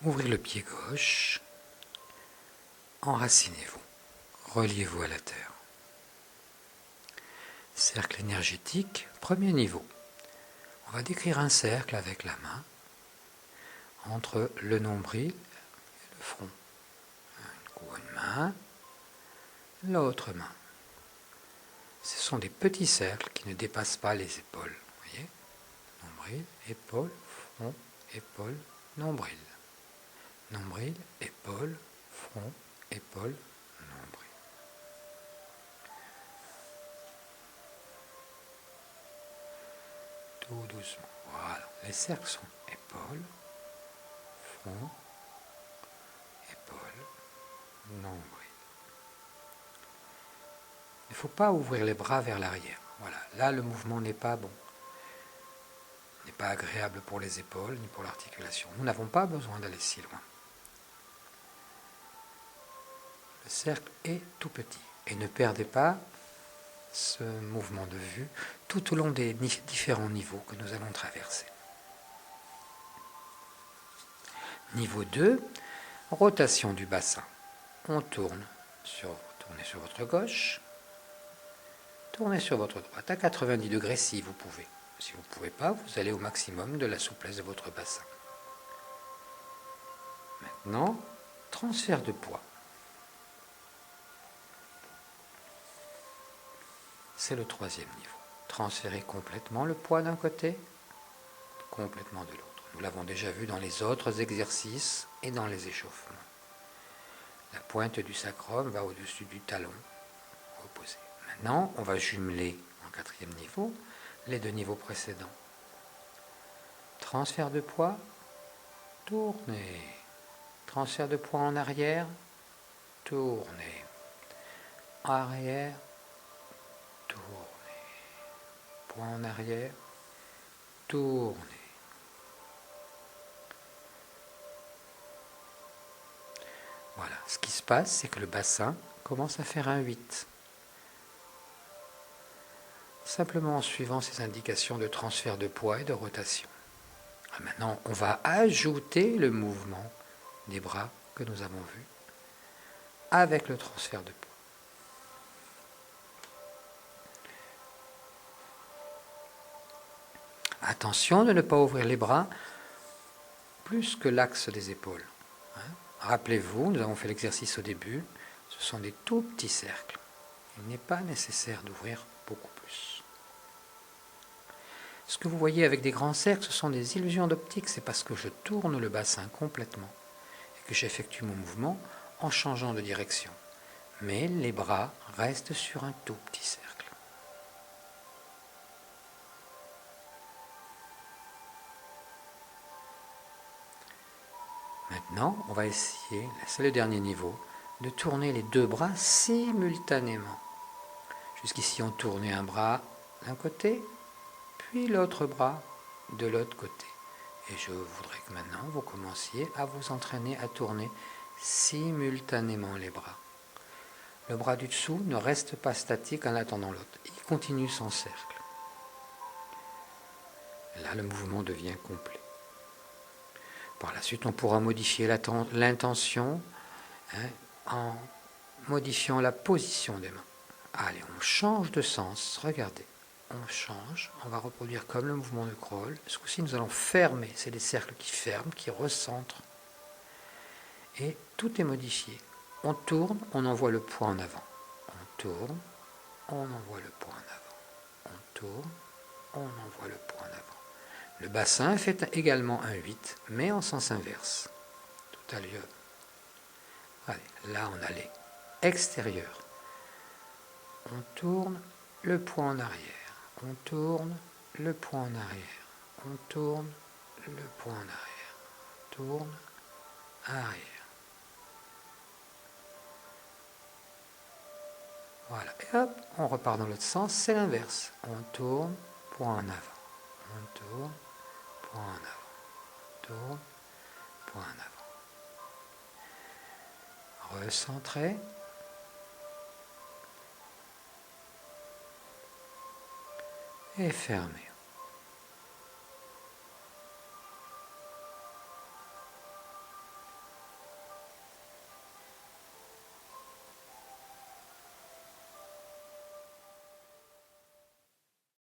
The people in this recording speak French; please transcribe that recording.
Ouvrez le pied gauche, enracinez-vous, reliez-vous à la terre. Cercle énergétique, premier niveau. On va décrire un cercle avec la main entre le nombril et le front. Une main, l'autre main. Ce sont des petits cercles qui ne dépassent pas les épaules. Voyez, nombril, épaule, front, épaule, nombril. Nombril, épaule, front, épaule, nombril. Tout doucement. Voilà. Les cercles sont épaule, front, épaule, nombril. Il ne faut pas ouvrir les bras vers l'arrière. Voilà. Là, le mouvement n'est pas bon. N'est pas agréable pour les épaules ni pour l'articulation. Nous n'avons pas besoin d'aller si loin. Le cercle est tout petit. Et ne perdez pas ce mouvement de vue tout au long des différents niveaux que nous allons traverser. Niveau 2, rotation du bassin. On tournez sur votre gauche, tournez sur votre droite à 90 degrés si vous pouvez. Si vous ne pouvez pas, vous allez au maximum de la souplesse de votre bassin. Maintenant, transfert de poids. C'est le troisième niveau. Transférer complètement le poids d'un côté, complètement de l'autre. Nous l'avons déjà vu dans les autres exercices et dans les échauffements. La pointe du sacrum va au-dessus du talon opposé. Maintenant, on va jumeler en quatrième niveau les deux niveaux précédents. Transfert de poids, tournez. Transfert de poids en arrière, tournez. Arrière, tournez. Poids en arrière, tournez. Voilà, ce qui se passe, c'est que le bassin commence à faire un 8. Simplement en suivant ces indications de transfert de poids et de rotation. Maintenant, on va ajouter le mouvement des bras que nous avons vu avec le transfert de poids. Attention de ne pas ouvrir les bras plus que l'axe des épaules. Rappelez-vous, nous avons fait l'exercice au début, ce sont des tout petits cercles. Il n'est pas nécessaire d'ouvrir beaucoup plus. Ce que vous voyez avec des grands cercles, ce sont des illusions d'optique, c'est parce que je tourne le bassin complètement et que j'effectue mon mouvement en changeant de direction. Mais les bras restent sur un tout petit cercle. Maintenant, on va essayer, c'est le dernier niveau, de tourner les deux bras simultanément. Jusqu'ici, on tournait un bras d'un côté, puis l'autre bras de l'autre côté. Et je voudrais que maintenant, vous commenciez à vous entraîner à tourner simultanément les bras. Le bras du dessous ne reste pas statique en attendant l'autre. Il continue son cercle. Là, le mouvement devient complet. Par la suite, on pourra modifier l'intention en modifiant la position des mains. Allez, on change de sens. Regardez, on change. On va reproduire comme le mouvement de crawl. Ce coup-ci, nous allons fermer. C'est des cercles qui ferment, qui recentrent. Et tout est modifié. On tourne, on envoie le poids en avant. On tourne, on envoie le poids en avant. On tourne, on envoie le poids en avant. Le bassin fait également un 8, mais en sens inverse. Tout a lieu. Allez, là on allait extérieur. On tourne le poids en arrière. On tourne le poids en arrière. On tourne le poids en arrière. Tourne, arrière. Voilà, et hop, on repart dans l'autre sens, c'est l'inverse. On tourne, poids en avant. On tourne, poids en avant. Tourne, poids en avant. Recentrez. Et fermez.